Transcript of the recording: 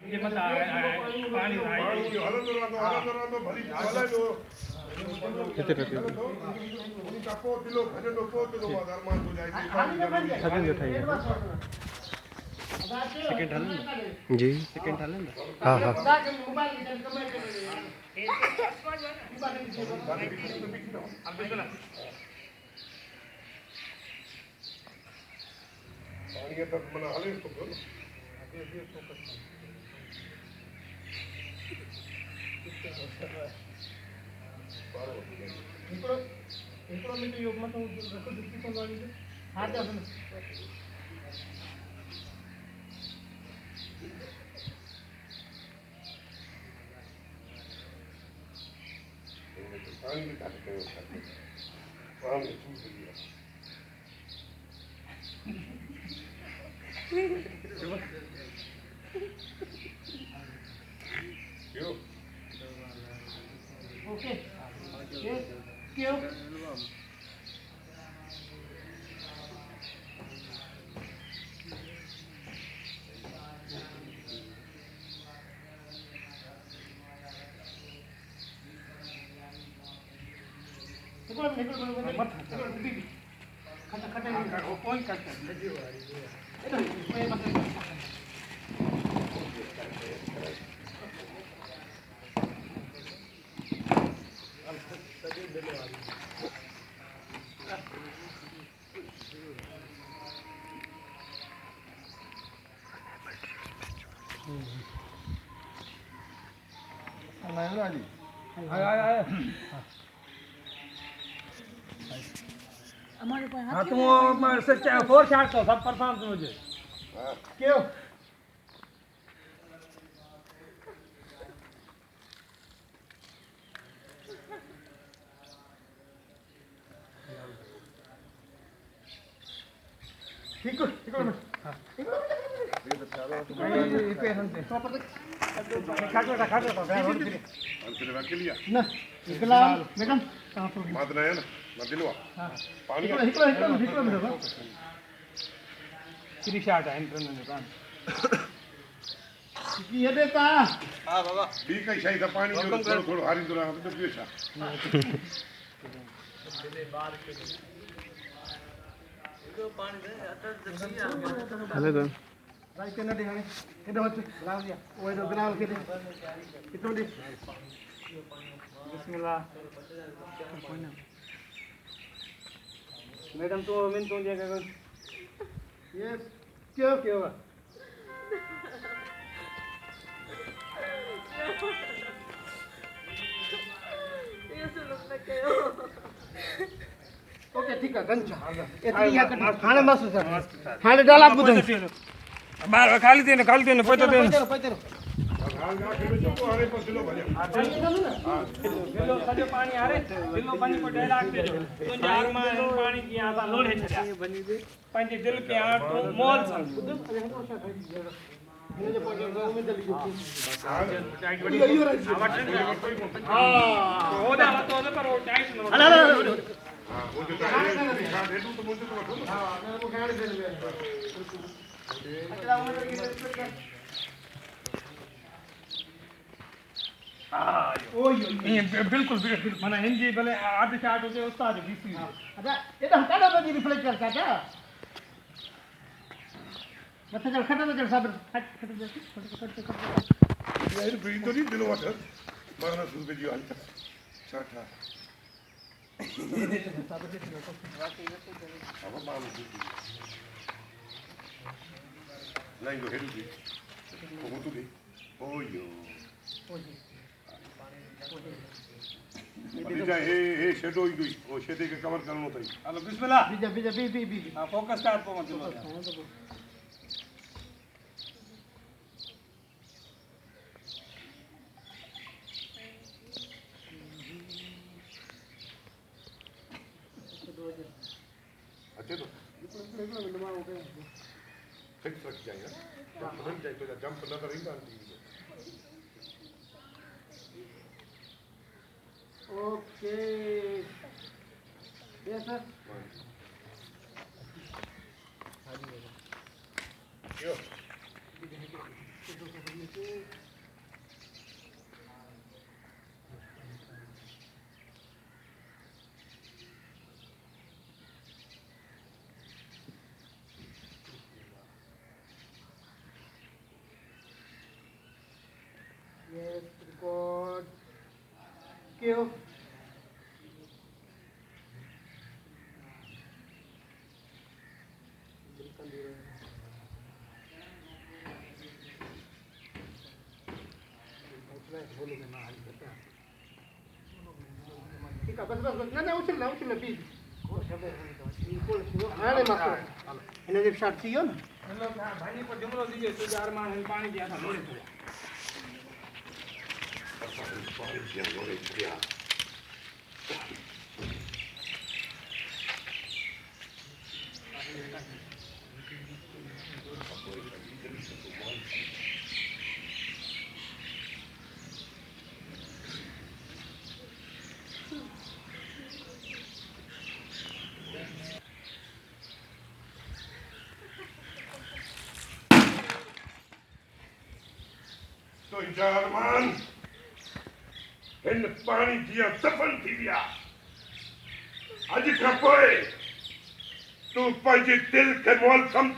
ये मत पानी हलंदो भली हलायो किथे रहते हो उनका पोत दिलो भजनो पोत दो अरमान हो जाए सेकंड उठाइए सेकंड ढालें जी सेकंड ढालें हां हां पानी तक मना हले तो बोलो इनको में तो योग मत रखो दूसरी कौन वाली है हाथ दे अपने पानी भी काटते हो पानी चूस दिया क्यों ओके क्यों हाँ तुम सच्चा फोर शॉट तो सब परफॉर्म तुम मुझे क्यों ठीक है ना इकला मैडम मादना है ना मदिलवा पानी हिकलो मिलो थ्री शॉट है इंटरनल दुकान ये देता हां बाबा ठीक है शायद पानी जो थोड़ा थोड़ा हारी दुरा तो पिएसा हले तो राइट के ना दिखाने इधर मत ग्लास दिया वो इधर ग्लास के दे कितना दे बिस्मिल्लाह मैडम तो मिन तो दिया कर यस क्यों क्या हुआ ओके ठीक है गंजा इतनी या खाने मस्त सर खाने डाल आप बुझो बाहर खाली देने पैसा देने हाल ना के जो हारे पर दिलो भले बिलो सजो पानी आ रे बिलो पानी को डायलॉग दे दो तो जार में पानी की आता लोड़े छया बनी दे पंजे दिल के आठ मोल सन ये जो पॉइंट है में जल्दी टाइट बड़ी हां ओदा तो पर वो टाइट हला हां वो जो है दिखा दे तो मुझे तो बताओ हां मैं वो गाड़ी दे ले अच्छा वो ये बिल्कुल माना हिंदी भले आधे चार्ट होते उस्ताद बीसी अच्छा ये तो हटा दो जी रिफ्लेक्ट करता क्या मतलब चल खत्म चल सब खट यार ब्रीथ तो नहीं दिलो वाटर मारना सुन पे जो हालता छाटा अब मालूम नहीं तो हेडू भी वो तो भी ओयो अभी हे शेडो ही दुई वो शेडे के कवर करनो तई हेलो बिस्मिल्लाह बीजा बी हां फोकस स्टार्ट को मत अच्छे तो फिक्स रख जाएगा जंप रन जाए तो जंप न करेंगे आंटी ओके यस सर क्यों Yes, record. Kill. ठीक है बस बस बस ना उछल प्लीज हाणे मस्तो हिन जो शॉट थी वियो न मतलब भाई पर जुमलो दीजिए तो 4 माण्हू पाणी जी असां लोड़े छॾिया पाणी जी लोड़े छॾिया तो जारमान इन पानी जी दफन थी विया अॼु खां पोइ तूं पंहिंजे दिलि खे मोल सम्झ